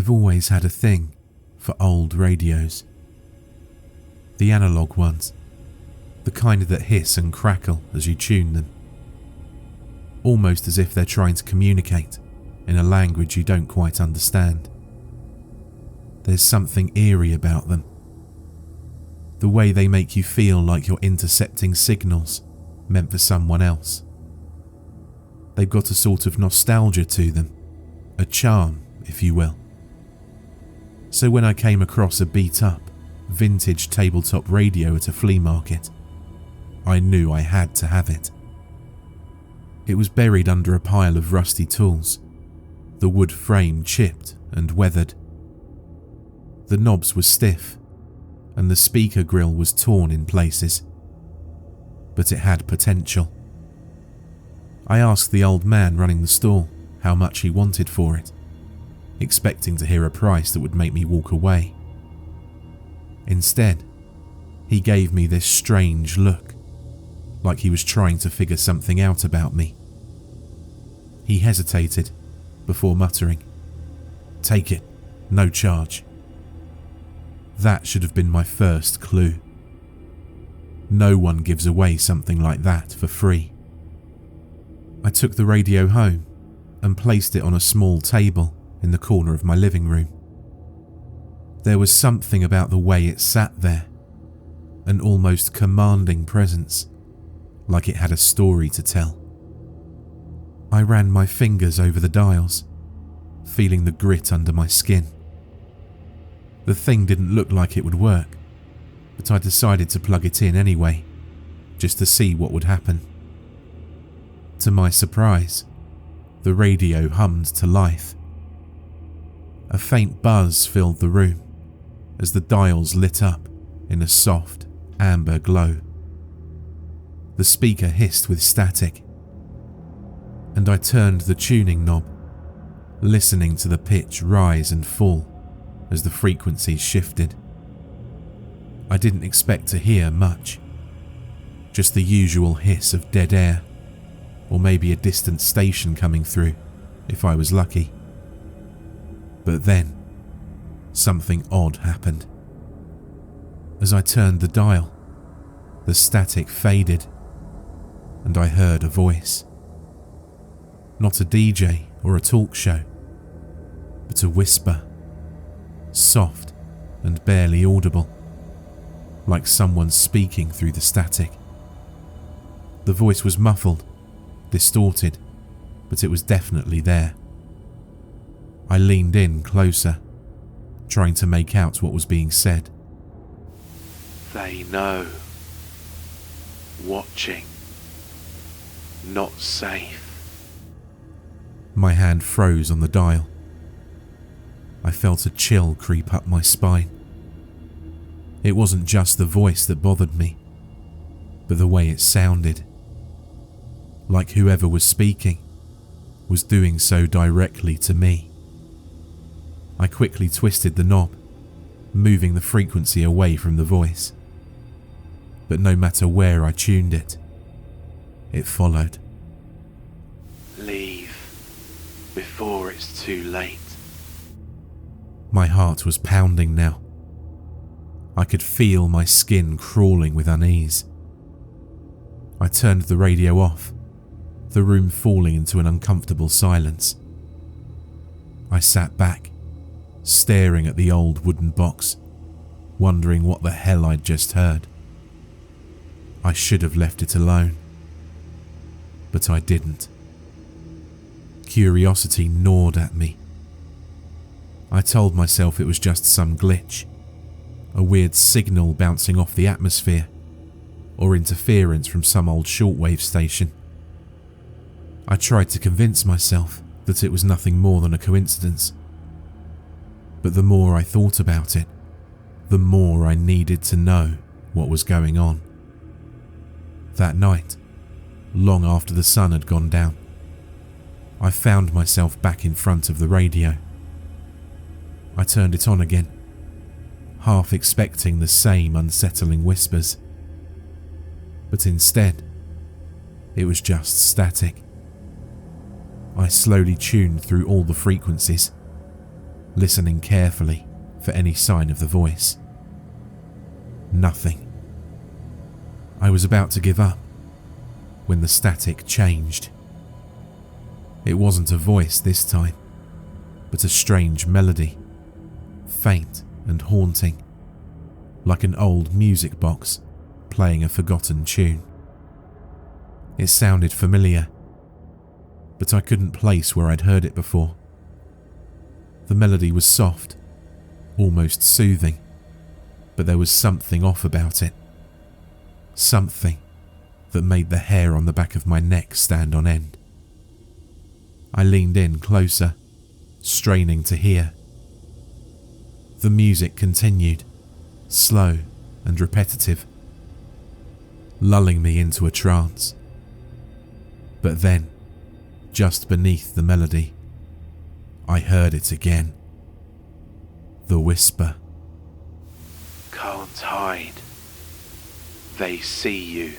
I've always had a thing for old radios. The analog ones, the kind that hiss and crackle as you tune them. Almost as if they're trying to communicate in a language you don't quite understand. There's something eerie about them. The way they make you feel like you're intercepting signals meant for someone else. They've got a sort of nostalgia to them, a charm, if you will. So when I came across a beat-up, vintage tabletop radio at a flea market, I knew I had to have it. It was buried under a pile of rusty tools, the wood frame chipped and weathered. The knobs were stiff, and the speaker grill was torn in places. But it had potential. I asked the old man running the stall how much he wanted for it, expecting to hear a price that would make me walk away. Instead, he gave me this strange look, like he was trying to figure something out about me. He hesitated before muttering, "Take it, no charge." That should have been my first clue. No one gives away something like that for free. I took the radio home and placed it on a small table in the corner of my living room. There was something about the way it sat there, an almost commanding presence, like it had a story to tell. I ran my fingers over the dials, feeling the grit under my skin. The thing didn't look like it would work, but I decided to plug it in anyway, just to see what would happen. To my surprise, the radio hummed to life. A faint buzz filled the room as the dials lit up in a soft, amber glow. The speaker hissed with static, and I turned the tuning knob, listening to the pitch rise and fall as the frequencies shifted. I didn't expect to hear much, just the usual hiss of dead air, or maybe a distant station coming through, if I was lucky. But then, something odd happened. As I turned the dial, the static faded, and I heard a voice. Not a DJ or a talk show, but a whisper, soft and barely audible, like someone speaking through the static. The voice was muffled, distorted, but it was definitely there. I leaned in closer, trying to make out what was being said. They know. Watching. Not safe. My hand froze on the dial. I felt a chill creep up my spine. It wasn't just the voice that bothered me, but the way it sounded. Like whoever was speaking was doing so directly to me. I quickly twisted the knob, moving the frequency away from the voice. But no matter where I tuned it, it followed. Leave before it's too late. My heart was pounding now. I could feel my skin crawling with unease. I turned the radio off, the room falling into an uncomfortable silence. I sat back, staring at the old wooden box, wondering what the hell I'd just heard. I should have left it alone, but I didn't. Curiosity gnawed at me. I told myself it was just some glitch, a weird signal bouncing off the atmosphere, or interference from some old shortwave station. I tried to convince myself that it was nothing more than a coincidence. But the more I thought about it, the more I needed to know what was going on. That night, long after the sun had gone down, I found myself back in front of the radio. I turned it on again, half expecting the same unsettling whispers. But instead, it was just static. I slowly tuned through all the frequencies, listening carefully for any sign of the voice. Nothing. I was about to give up when the static changed. It wasn't a voice this time, but a strange melody, faint and haunting, like an old music box playing a forgotten tune. It sounded familiar, but I couldn't place where I'd heard it before. The melody was soft, almost soothing, but there was something off about it. Something that made the hair on the back of my neck stand on end. I leaned in closer, straining to hear. The music continued, slow and repetitive, lulling me into a trance. But then, just beneath the melody, I heard it again. The whisper. Can't hide. They see you.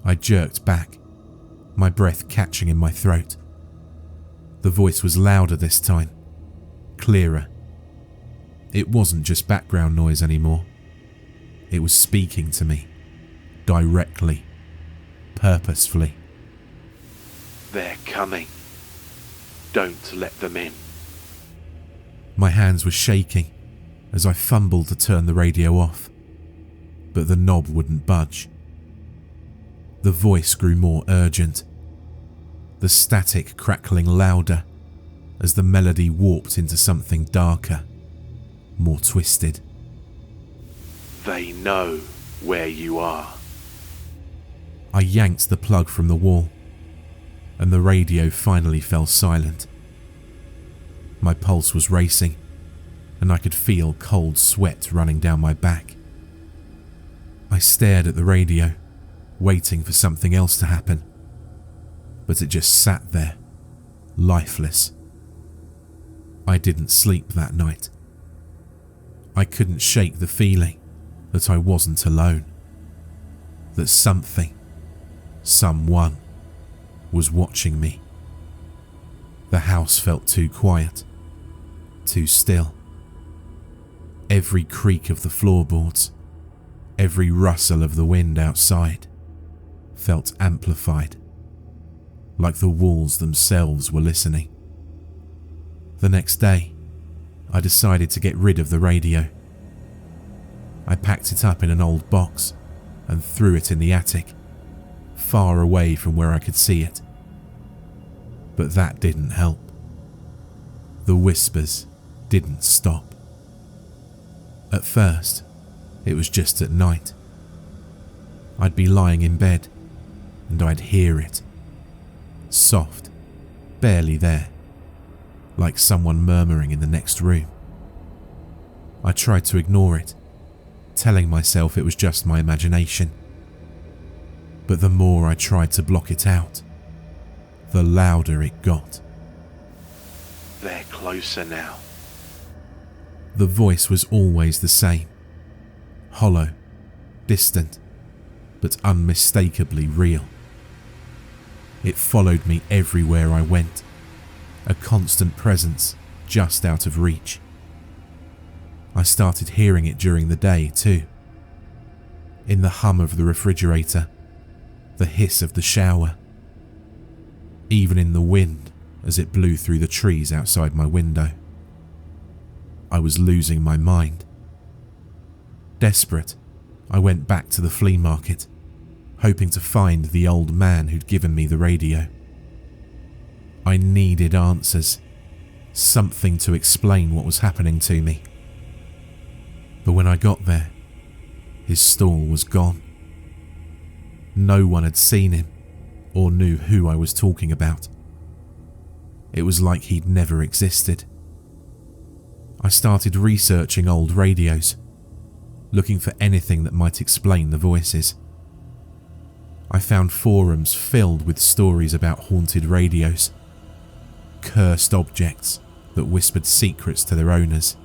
I jerked back, my breath catching in my throat. The voice was louder this time, clearer. It wasn't just background noise anymore. It was speaking to me, directly, purposefully. They're coming. Don't let them in. My hands were shaking as I fumbled to turn the radio off, but the knob wouldn't budge. The voice grew more urgent, the static crackling louder as the melody warped into something darker, more twisted. They know where you are. I yanked the plug from the wall, and the radio finally fell silent. My pulse was racing, and I could feel cold sweat running down my back. I stared at the radio, waiting for something else to happen, but it just sat there, lifeless. I didn't sleep that night. I couldn't shake the feeling that I wasn't alone, that something, someone, was watching me. The house felt too quiet, too still. Every creak of the floorboards, every rustle of the wind outside, felt amplified, like the walls themselves were listening. The next day, I decided to get rid of the radio. I packed it up in an old box and threw it in the attic, far away from where I could see it. But that didn't help. The whispers didn't stop. At first, it was just at night. I'd be lying in bed, and I'd hear it. Soft, barely there, like someone murmuring in the next room. I tried to ignore it, telling myself it was just my imagination. But the more I tried to block it out, the louder it got. They're closer now. The voice was always the same, hollow, distant, but unmistakably real. It followed me everywhere I went, a constant presence just out of reach. I started hearing it during the day too, in the hum of the refrigerator, the hiss of the shower, even in the wind as it blew through the trees outside my window. I was losing my mind. Desperate, I went back to the flea market, hoping to find the old man who'd given me the radio. I needed answers, something to explain what was happening to me. But when I got there, his stall was gone. No one had seen him or knew who I was talking about. It was like he'd never existed. I started researching old radios, looking for anything that might explain the voices. I found forums filled with stories about haunted radios, cursed objects that whispered secrets to their owners.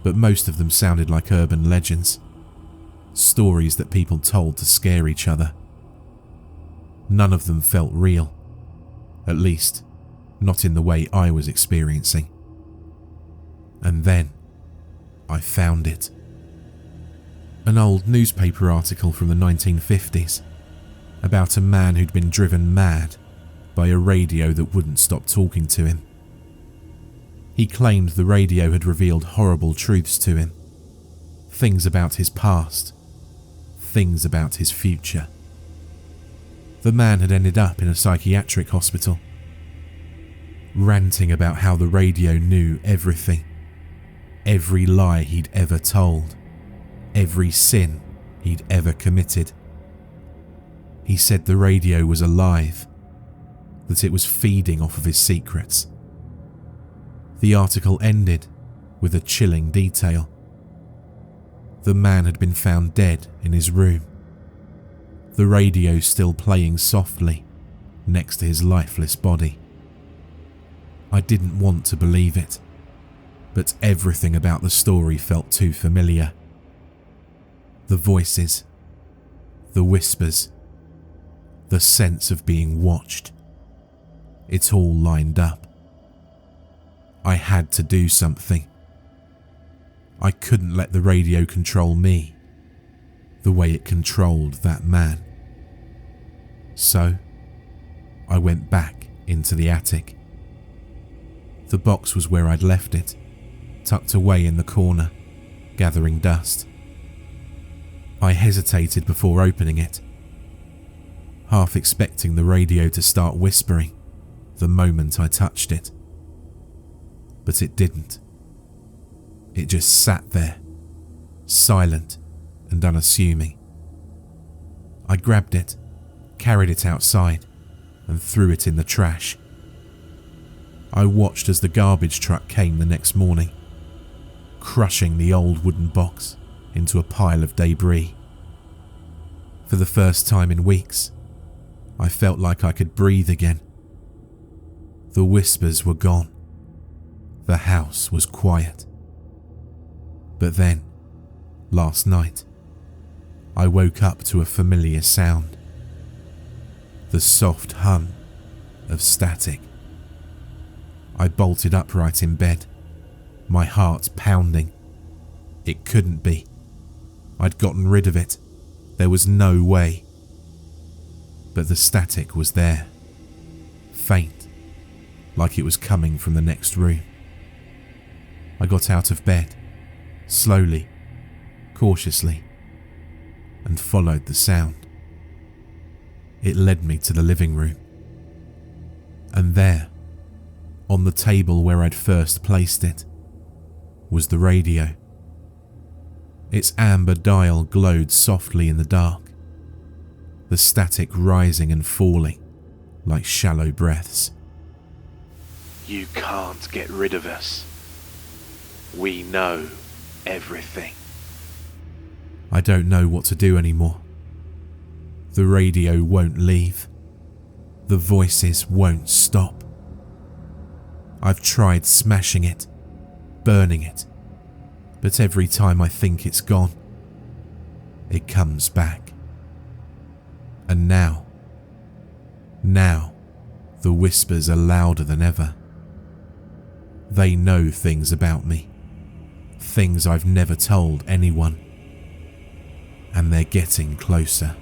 But most of them sounded like urban legends, stories that people told to scare each other. None of them felt real, at least not in the way I was experiencing. And then I found it. An old newspaper article from the 1950s about a man who'd been driven mad by a radio that wouldn't stop talking to him. He claimed the radio had revealed horrible truths to him, things about his past, things about his future. The man had ended up in a psychiatric hospital, ranting about how the radio knew everything, every lie he'd ever told, every sin he'd ever committed. He said the radio was alive, that it was feeding off of his secrets. The article ended with a chilling detail. The man had been found dead in his room, the radio still playing softly next to his lifeless body. I didn't want to believe it, but everything about the story felt too familiar. The voices, the whispers, the sense of being watched. It all lined up. I had to do something. I couldn't let the radio control me the way it controlled that man. So, I went back into the attic. The box was where I'd left it, tucked away in the corner, gathering dust. I hesitated before opening it, half expecting the radio to start whispering the moment I touched it. But it didn't. It just sat there, silent and unassuming. I grabbed it, carried it outside, and threw it in the trash. I watched as the garbage truck came the next morning, crushing the old wooden box into a pile of debris. For the first time in weeks, I felt like I could breathe again. The whispers were gone. The house was quiet. But then, last night, I woke up to a familiar sound. The soft hum of static. I bolted upright in bed, my heart pounding. It couldn't be. I'd gotten rid of it. There was no way. But the static was there, faint, like it was coming from the next room. I got out of bed, slowly, cautiously, and followed the sound. It led me to the living room. And there, on the table where I'd first placed it, was the radio. Its amber dial glowed softly in the dark, the static rising and falling like shallow breaths. You can't get rid of us. We know everything. I don't know what to do anymore. The radio won't leave. The voices won't stop. I've tried smashing it, burning it, but every time I think it's gone, it comes back. And now, the whispers are louder than ever. They know things about me, things I've never told anyone, and they're getting closer.